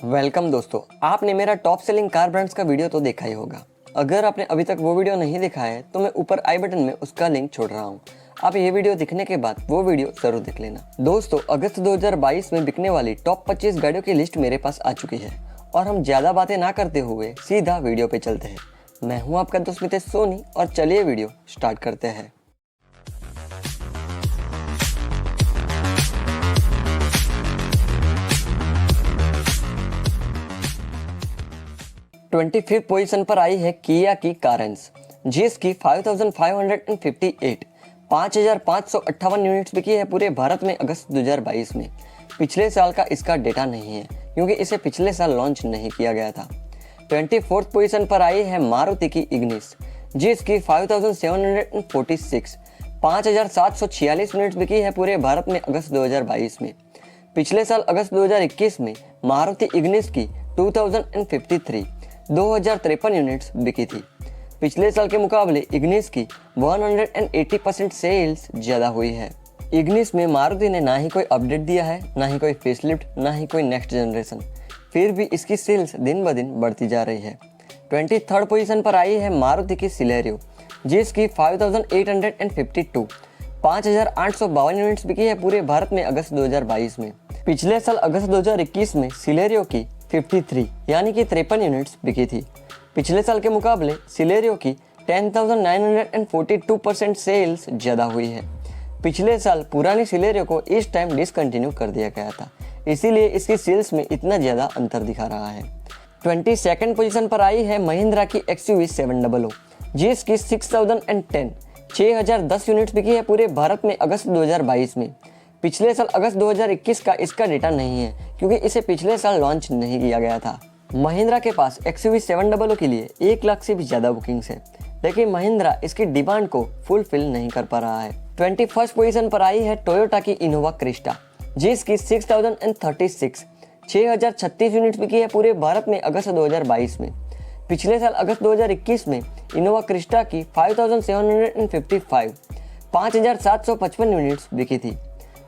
Welcome दोस्तों, आपने मेरा टॉप सेलिंग कार ब्रांड्स का वीडियो तो देखा ही होगा। अगर आपने अभी तक वो वीडियो नहीं देखा है तो मैं ऊपर आई बटन में उसका लिंक छोड़ रहा हूँ। आप ये वीडियो देखने के बाद वो वीडियो जरूर देख लेना। दोस्तों, अगस्त 2022 में बिकने वाली टॉप 25 गाड़ियों की लिस्ट मेरे पास आ चुकी है और हम ज्यादा बातें ना करते हुए सीधा वीडियो पे चलते हैं। मैं हूँ आपका दोस्त मितेश सोनी और चलिए वीडियो स्टार्ट करते हैं। ट्वेंटी फिफ्थ पोजीशन पर आई है किया की कारेंस, जिसकी 5558 5558 यूनिट्स बिकी है पूरे भारत में अगस्त 2022 में। पिछले साल का इसका डेटा नहीं है क्योंकि इसे पिछले साल लॉन्च नहीं किया गया था। 24th पोजीशन पर आई है मारुति की इग्निस, जिसकी 5746 5746 यूनिट्स बिकी है पूरे भारत में अगस्त 2022 में। पिछले साल अगस्त 2021 में मारुति इग्निस की 2053 यूनिट्स बिकी थी। पिछले साल के मुकाबले इग्निस की 180% सेल्स ज्यादा हुई है। इग्निस में मारुति ने ना ही कोई अपडेट दिया है, ना ही कोई फेसलिफ्ट, ना ही कोई नेक्स्ट जनरेशन, फिर भी इसकी सेल्स दिन ब दिन बढ़ती जा रही है। 23rd पोजीशन पर आई है मारुति की सिलेरियो, जिसकी 5852 5852 यूनिट्स बिकी है पूरे भारत में अगस्त 2022 में। पिछले साल अगस्त 2021 में सिलेरियो की 53 यानी कि 53 यूनिट्स बिकी थी। पिछले साल के मुकाबले सिलेरियो की 10,942% सेल्स ज्यादा हुई है। पिछले साल पुरानी सिलेरियो को इस टाइम डिसकंटिन्यू कर दिया गया था, इसीलिए इसकी सेल्स में इतना ज्यादा अंतर दिखा रहा है। 22nd पोजीशन पर आई है महिंद्रा की XUV 700, जिसकी 6010 यूनिट्स बिकी है पूरे भारत में अगस्त 2022 में। पिछले साल अगस्त 2021 का इसका डेटा नहीं है क्योंकि इसे पिछले साल लॉन्च नहीं किया गया था। महिंद्रा के पास XUV 700 के लिए 1 लाख से भी ज्यादा बुकिंग्स है, लेकिन महिंद्रा इसकी डिमांड को फुलफिल नहीं कर पा रहा है। 21st पोजीशन पर आई है टोयोटा की इनोवा क्रिस्टा, जिसकी 6036 यूनिट्स बिकी है पूरे भारत में अगस्त 2022 में। पिछले साल अगस्त 2021 में इनोवा क्रिस्टा की 5755 यूनिट्स बिकी थी।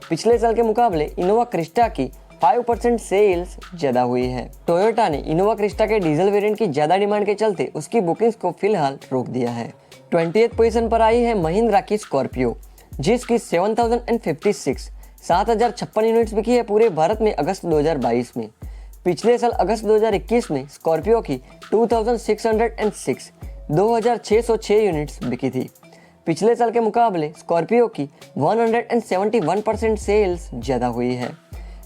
पिछले साल के मुकाबले इनोवा क्रिस्टा की 5% सेल्स ज्यादा हुई है। टोयोटा ने इनोवा क्रिस्टा के डीजल वेरिएंट की ज्यादा डिमांड के चलते उसकी बुकिंग्स को फिलहाल रोक दिया है। 20th पोजीशन पर आई है महिंद्रा की स्कॉर्पियो, जिसकी 7056 7056 यूनिट्स बिकी है पूरे भारत में अगस्त 2022 में। पिछले साल अगस्त 2021 में स्कॉर्पियो की 2606 2606 यूनिट्स बिकी थी। पिछले साल के मुकाबले स्कॉर्पियो की 171% सेल्स ज्यादा हुई है।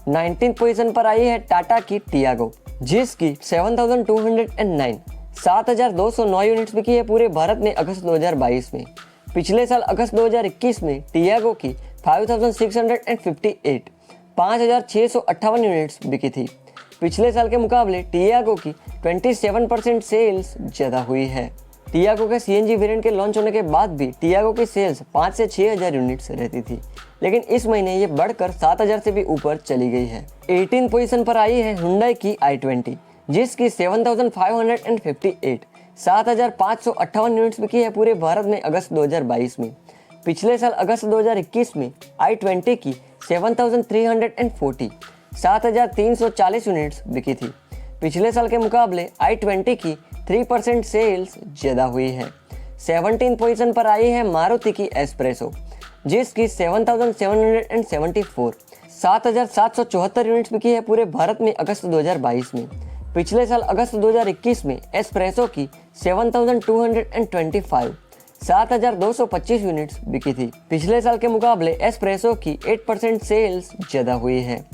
19th पोजीशन पर आई है टाटा की टियागो, जिसकी 7209 7209 यूनिट्स बिकी है पूरे भारत में अगस्त 2022 में। पिछले साल अगस्त 2021 में टियागो की 5658 5658 यूनिट्स बिकी थी। पिछले साल के मुकाबले टियागो की 27% सेल्स ज्यादा हुई है। टियागो के CNG वेरिएंट के लॉन्च होने के बाद भी टियागो की सेल्स 5 से 6000 यूनिट्स रहती थी, लेकिन इस महीने ये बढ़कर 7000 से भी ऊपर चली गई है। 18th पोजीशन पर आई है हुंडई की i20, जिसकी 7558 7558 यूनिट्स बिकी है पूरे भारत में अगस्त 2022 में। पिछले साल अगस्त 2021 में i20 की 7340 7340 यूनिट्स बिकी थी। पिछले साल के मुकाबले i20 की 3% सेल्स ज्यादा हुई है। 17th पोजीशन पर आई है मारुति की एस्प्रेसो, जिसकी 7774 7774 यूनिट्स बिकी है पूरे भारत में अगस्त 2022 में। पिछले साल अगस्त 2021 में एस्प्रेसो की 7225 7225 यूनिट्स बिकी थी। पिछले साल के मुकाबले एस्प्रेसो की 8% सेल्स ज्यादा हुई है।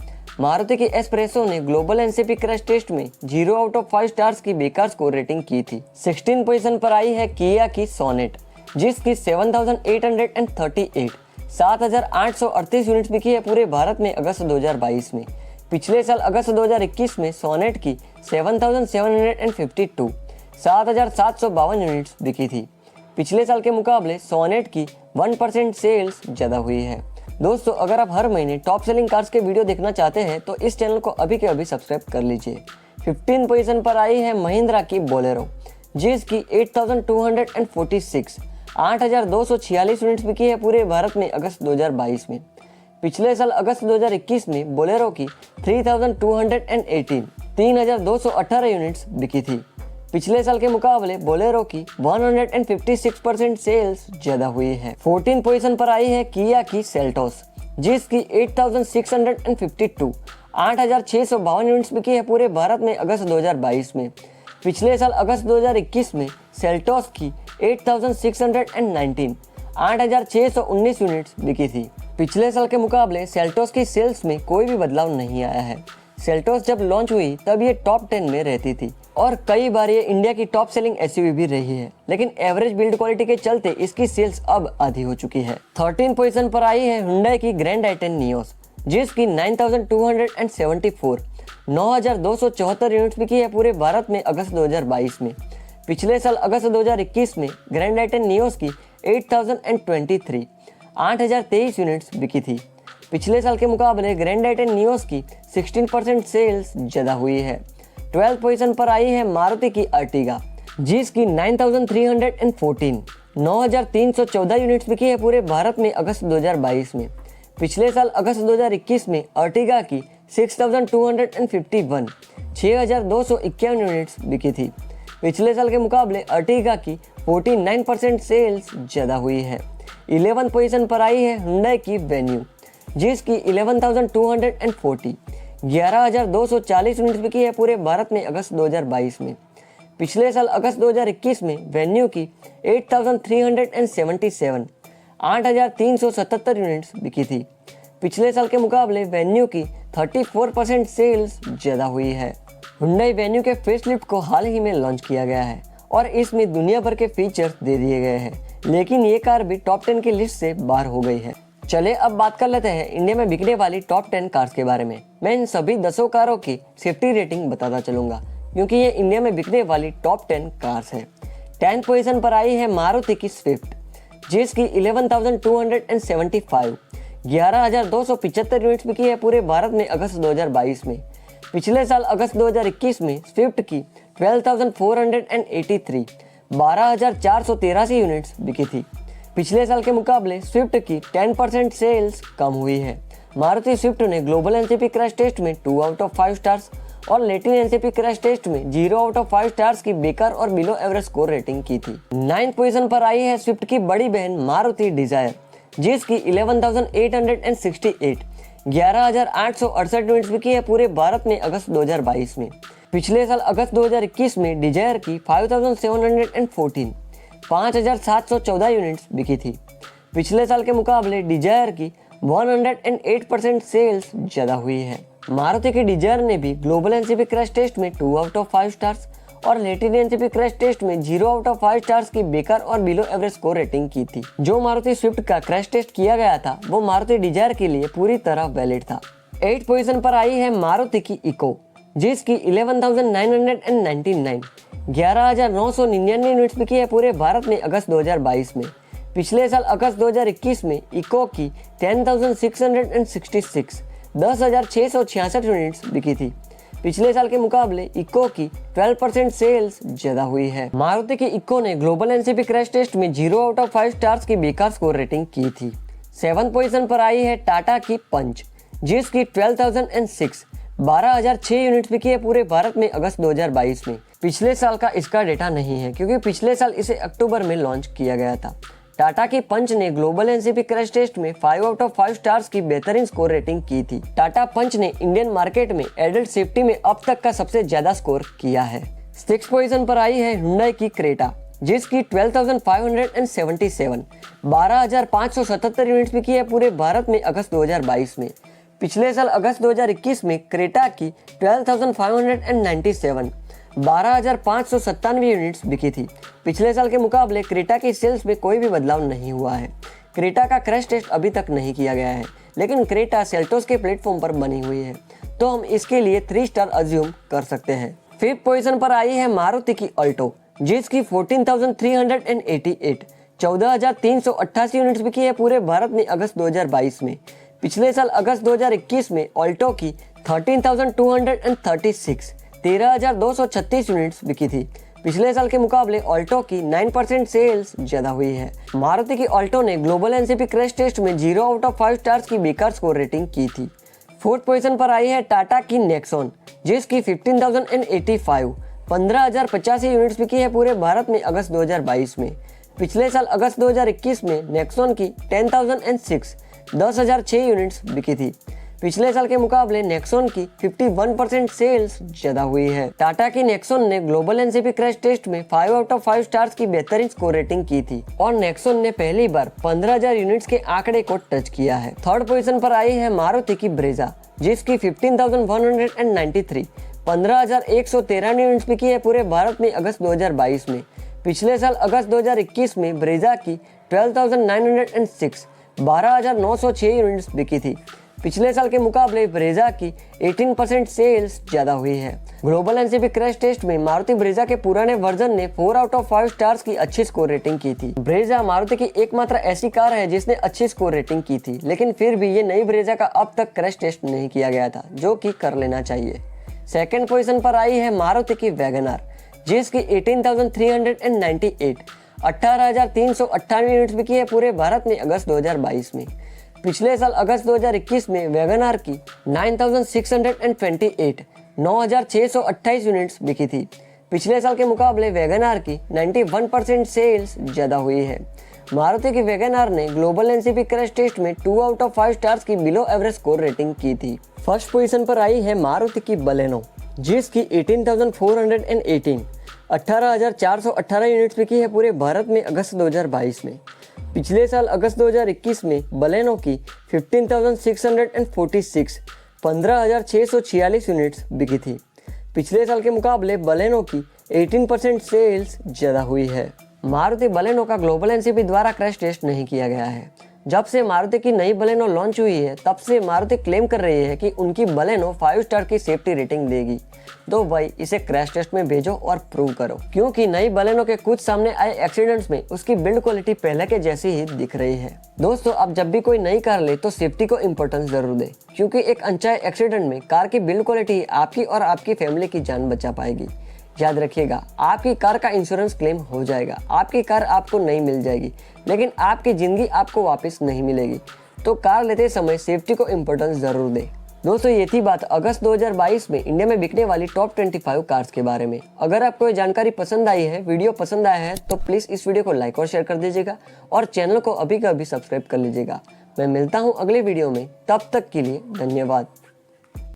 मारुति की एस्प्रेसो ने ग्लोबल एनसीपी क्रैश टेस्ट में 0 आउट ऑफ 5 स्टार्स की बेकार स्कोर रेटिंग की थी। 16th पोजीशन पर आई है किया की सोनेट, जिसकी 7838 7838 यूनिट्स बिकी है पूरे भारत में अगस्त 2022 में। पिछले साल अगस्त 2021 में सोनेट की 7752 7752 यूनिट्स बिकी थी। पिछले साल के मुकाबले सोनेट की 1% सेल्स ज्यादा हुई है। दोस्तों, अगर आप हर महीने टॉप सेलिंग कार्स के वीडियो देखना चाहते हैं तो इस चैनल को अभी के अभी सब्सक्राइब कर लीजिए। 15th पोजीशन पर आई है महिंद्रा की बोलेरो, जिसकी 8246 8246 यूनिट्स बिकी है पूरे भारत में अगस्त 2022 में। पिछले साल अगस्त 2021 में बोलेरो की 3218 3,218 यूनिट्स बिकी थी। पिछले साल के मुकाबले बोलेरो की 156% सेल्स ज्यादा हुई है। 14 पोजीशन पर आई है किया की सेल्टोस, जिसकी 8,652 8,652 यूनिट्स बिकी है पूरे भारत में अगस्त 2022 में। पिछले साल अगस्त 2021 में सेल्टोस की 8,619 8,619 यूनिट्स बिकी थी। पिछले साल के मुकाबले सेल्टोस की सेल्स में कोई भी बदलाव नहीं आया है। सेल्टोस जब लॉन्च हुई तब ये टॉप 10 में रहती थी और कई बार ये इंडिया की टॉप सेलिंग एसयूवी भी रही है, लेकिन एवरेज बिल्ड क्वालिटी के चलते इसकी सेल्स अब आधी हो चुकी है। 13 पोजीशन पर आई है हुंडई की ग्रैंड आई-10 नियोस, जिसकी 9,274 9,274 यूनिट्स बिकी है पूरे भारत में अगस्त 2022 में। पिछले साल अगस्त 2021 में ग्रैंड आई-10 नियोस की 8,023 8,023 यूनिट्स बिकी थी। पिछले साल के मुकाबले ग्रैंड आई-10 नियोस की 16% सेल्स ज़्यादा हुई है। 12 पोजीशन पर आई है मारुति की अर्टिगा, जिसकी 9,314 9,314 यूनिट्स बिकी है पूरे भारत में अगस्त 2022 में। पिछले साल अगस्त 2021 में अर्टिगा की 6,251 6,251 यूनिट्स बिकी थी। पिछले साल के मुकाबले अर्टिगा की 49% सेल्स ज़्यादा हुई है। 11 पोजीशन पर आई है हुंडई की वेन्यू, जिसकी 11,240 11,240 यूनिट्स बिकी है पूरे भारत में अगस्त 2022 में। पिछले साल अगस्त 2021 में वेन्यू की 8,377 8,377 यूनिट्स बिकी थी। पिछले साल के मुकाबले वेन्यू की 34% सेल्स ज़्यादा हुई है। हुंडई वेन्यू के फेसलिफ्ट को हाल ही में लॉन्च किया गया है और इसमें दुनिया भर के फीचर्स दे दिए गए हैं, लेकिन ये कार भी टॉप 10 की लिस्ट से बाहर हो गई है। चले अब बात कर लेते हैं इंडिया में बिकने वाली टॉप 10 कार्स के बारे में। मैं इन सभी 10 कारों की सेफ्टी रेटिंग बताता चलूंगा, क्योंकि ये इंडिया में बिकने वाली टॉप 10 कार्स है। 10th पोजीशन पर आई है मारुति की स्विफ्ट, जिसकी 11,275 11,275 यूनिट्स बिकी है पूरे भारत में अगस्त 2022 में। पिछले साल अगस्त 2021 में स्विफ्ट की 12,483 12,483 यूनिट्स बिकी थी। पिछले साल के मुकाबले स्विफ्ट की 10% सेल्स कम हुई है। मारुति स्विफ्ट ने ग्लोबल एनसीपी क्रैश टेस्ट में 2 आउट ऑफ 5 स्टार्स और लैटिन एनसीपी क्रैश टेस्ट में 0 आउट ऑफ 5 स्टार्स की बेकार और बिलो एवरेज स्कोर रेटिंग की थी। 9th पोजीशन पर आई है स्विफ्ट की बड़ी बहन मारुति डिजायर, जिसकी 11,868 11,868 यूनिट्स बिकी है पूरे भारत में अगस्त 2022 में। पिछले साल अगस्त 2021 में डिजायर की 5,714 5,714 यूनिट्स बिकी थी। पिछले साल के मुकाबले डिजायर की 108% सेल्स ज़्यादा हुई है। मारुति की डिजायर ने भी ग्लोबल एनसीपी क्रैश टेस्ट में 2 आउट ऑफ 5 स्टार्स और लैटिन एनसीपी क्रैश टेस्ट में 0 आउट ऑफ 5 स्टार्स की बेकार और बिलो एवरेज स्कोर रेटिंग की थी। जो मारुति स्विफ्ट का क्रैश टेस्ट किया गया था वो मारुति डिजायर के लिए पूरी तरह वैलिड था। 8th पोजीशन पर आई है मारुति की इको, जिसकी 11,999 11,999 यूनिट्स बिकी है पूरे भारत में अगस्त 2022 में। पिछले साल अगस्त 2021 में इको की 10,666 10,666 यूनिट्स बिकी थी। पिछले साल के मुकाबले इको की 12% सेल्स ज्यादा हुई है। मारुति की इको ने ग्लोबल एनसीपी क्रैश टेस्ट में 0 आउट ऑफ 5 स्टार्स की बेकार स्कोर रेटिंग की थी। 7th पोजीशन पर आई है टाटा की पंच, जिसकी 12,006 12,006 यूनिट्स बिकी है पूरे भारत में अगस्त 2022 में। पिछले साल का इसका डेटा नहीं है, क्योंकि पिछले साल इसे अक्टूबर में लॉन्च किया गया था। टाटा की पंच ने ग्लोबल एनसीपी क्रैश टेस्ट में 5 आउट ऑफ 5 स्टार्स की बेहतरीन स्कोर रेटिंग की थी। टाटा पंच ने इंडियन मार्केट में एडल्ट सेफ्टी में अब तक का सबसे ज्यादा स्कोर किया है। 6th पोजीशन पर आई है हुंडई की क्रेटा, जिसकी 12,577 12,577 यूनिट्स बिकी है पूरे भारत में अगस्त 2022 में। पिछले साल अगस्त 2021 में क्रेटा की 12,597 12,597 यूनिट्स बिकी थी। पिछले साल के मुकाबले क्रेटा की सेल्स में कोई भी बदलाव नहीं हुआ है। क्रेटा का क्रैश टेस्ट अभी तक नहीं किया गया है, लेकिन क्रेटा सेल्टोस के प्लेटफॉर्म पर बनी हुई है, तो हम इसके लिए 3 स्टार अज्यूम कर सकते हैं। 5th पोजीशन पर आई है मारुति की अल्टो, जिसकी 14,388 14,388 यूनिट्स बिकी है पूरे भारत में अगस्त 2022 में। पिछले साल अगस्त 2021 में अल्टो की 13,236 13,236 यूनिट्स बिकी थी। पिछले साल के मुकाबले अल्टो की 9% सेल्स ज्यादा हुई है। मारुति की अल्टो ने ग्लोबल एनसीपी क्रैश टेस्ट में 0 आउट ऑफ 5 स्टार्स की बेकार स्कोर रेटिंग की थी। फोर्थ पोजीशन पर आई है टाटा की नेक्सॉन, जिसकी 15,085 15,085 यूनिट्स बिकी है पूरे भारत में अगस्त 2022 में। पिछले साल अगस्त 2021 में नेक्सॉन की 10,006 10,006 यूनिट्स बिकी थी। पिछले साल के मुकाबले नेक्सॉन की 51% सेल्स ज्यादा हुई है। टाटा की नेक्सॉन ने ग्लोबल एनसीपी क्रैश टेस्ट में 5 आउट ऑफ 5 स्टार्स की बेहतरीन स्कोर रेटिंग की थी और नेक्सॉन ने पहली बार 15,000 यूनिट्स के आंकड़े को टच किया है। थर्ड पोजीशन पर आई है मारुति की ब्रेजा, जिसकी 15,193 15,113 यूनिट्स बिकी है पूरे भारत में अगस्त 2022 में। पिछले साल अगस्त 2021 में ब्रेजा की 12,906 12,906 यूनिट्स बिकी थी। पिछले साल के मुकाबले ब्रेजा की 18% सेल्स ज्यादा हुई है। ग्लोबल एनसीपी क्रैश टेस्ट में मारुति ब्रेजा के पुराने वर्जन ने 4 आउट ऑफ 5 स्टार्स की अच्छी स्कोर रेटिंग की थी। ब्रेजा मारुति की एकमात्र ऐसी कार है जिसने अच्छी स्कोर रेटिंग की थी, लेकिन फिर भी ये नई ब्रेजा का अब तक क्रैश टेस्ट नहीं किया गया था, जो कि कर लेना चाहिए। सेकेंड पोजीशन पर आई है मारुति की वैगनआर, जिसकी 18,398 18,398 यूनिट्स बिकी है पूरे भारत में अगस्त 2022 में। पिछले साल अगस्त 2021 में वैगनआर की 9,628 9,628 यूनिट्स बिकी थी। पिछले साल के मुकाबले वैगनआर की 91% सेल्स ज्यादा हुई है। मारुति की वैगनआर ने ग्लोबल एनसीपी क्रैश टेस्ट में 2 आउट ऑफ 5 स्टार्स की बिलो एवरेज स्कोर रेटिंग की थी। फर्स्ट पोजीशन पर आई है मारुति की बलेनो, जिसकी 18,418 18,418 यूनिट्स बिकी है पूरे भारत में अगस्त 2022 में। पिछले साल अगस्त 2021 में बलेनो की 15,646 15,646 यूनिट्स बिकी थी। पिछले साल के मुकाबले बलेनो की 18% सेल्स ज़्यादा हुई है। मारुति बलेनो का ग्लोबल एनसीपी द्वारा क्रैश टेस्ट नहीं किया गया है। जब से मारुति की नई बलेनो लॉन्च हुई है, तब से मारुति क्लेम कर रही है कि उनकी बलेनो 5 स्टार की सेफ्टी रेटिंग देगी। तो भाई इसे क्रैश टेस्ट में भेजो और प्रूव करो, क्योंकि नई बलेनो के कुछ सामने आए एक्सीडेंट्स में उसकी बिल्ड क्वालिटी पहले के जैसी ही दिख रही है। दोस्तों, अब जब भी कोई नई कार ले तो सेफ्टी को इम्पोर्टेंस जरूर दे, क्योंकि एक अनचाहे एक्सीडेंट में कार की बिल्ड क्वालिटी आपकी और आपकी फैमिली की जान बचा पाएगी। याद रखिएगा, आपकी कार का इंश्योरेंस क्लेम हो जाएगा, आपकी कार आपको नहीं मिल जाएगी, लेकिन आपकी जिंदगी आपको वापस नहीं मिलेगी। तो कार लेते समय सेफ्टी को इम्पोर्टेंस जरूर दें। दोस्तों, ये थी बात अगस्त 2022 में इंडिया में बिकने वाली टॉप 25 कार्स के बारे में। अगर आपको ये जानकारी पसंद आई है, वीडियो पसंद आया है, तो प्लीज इस वीडियो को लाइक और शेयर कर दीजिएगा और चैनल को अभी का अभी सब्सक्राइब कर लीजिएगा। मैं मिलता हूँ अगले वीडियो में, तब तक के लिए धन्यवाद।